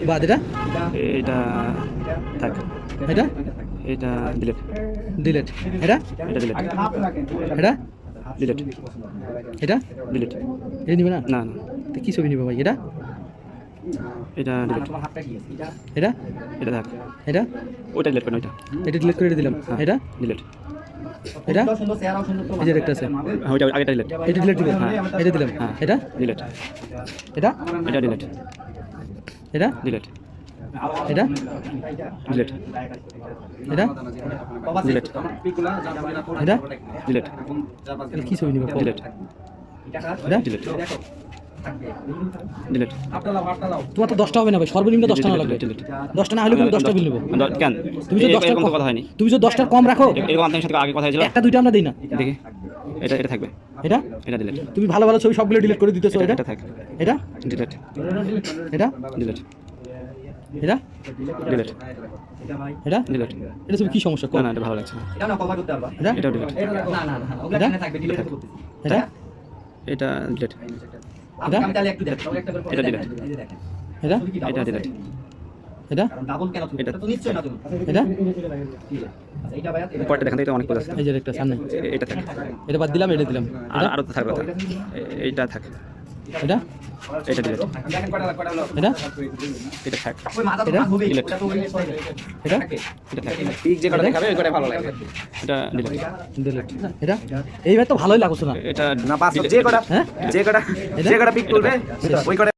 বাদ এটা এটা থাক, এটা এটা ডিলিট, ডিলেট এটা এটা ডিলিট, এটা ডিলিট, এটা ডিলিট, এটা নিবে না না না, তো কি ছবি নিবে ভাই এটা এটা ডিলিট, এটা এটা থাক, এটা ওইটা ডিলিট করেন, ওইটা এটা ডিলিট করে দিলাম এটা ডিলিট, এটা এই যে একটা আছে ওইটা আগেটা ডিলিট, এটা ডিলিট দিলাম এটা দিলাম এটা ডিলিট, এটা এটা ডিলিট, এটা ডিলিট, এটা ডিলিট, এটা ডিলিট, এটা ডিলিট, এটা কি ছবি নিবে ডিলিট, এটা ডিলিট, ডিলিট, তোমার তো 10টা হবে না ভাই, সর্বনিম্ন 10টা না লাগবে। 10টা না হলে তুমি 10টা বিল নেবো। কেন তুমি যে 10টা এরকম তো কথা হয়নি, তুমি যে 10টার কম রাখো, এরকম আপনার সাথে আগে কথা হয়েছিল, একটা দুইটা আমরা দেই না। দেখি এটা এটা থাকবে, এটা এটা ডিলিট, তুমি ভালো ভালো ছবি সবগুলো ডিলিট করে দিতেছো। এটা এটা থাক, এটা ডিলিট, এটা ডিলিট, এটা ডিলিট, এটা ডিলিট, এটা ছবি কি সমস্যা? না না এটা ভালো লাগছে না, এটা এটাও ডিলিট, এটা এটা এটা ডিলিট, এটা এটা ডিলিট, এটা এটা ডিলিট, এটা এটা এটা পরেরটা দেখান, এটা অনেক পদ আছে, এই যে একটা সামনে এটা থাক, এটা বাদ দিলাম, এটা দিলাম। আর আরো তো থাকবে, এইটা থাক, এটা এটা ডিলিট, এটা এটা থাক, এটা ডিলিট, এটা এটা থাক, পিক যে কটা দেখাবে ওই কটা ভালো লাগবে, এটা ডিলিট, ডিলিট এটা এইবার তো ভালোই লাগছে না। এটা না পাস যে কটা হ্যাঁ যে কটা পিক তুলবে ওই কটা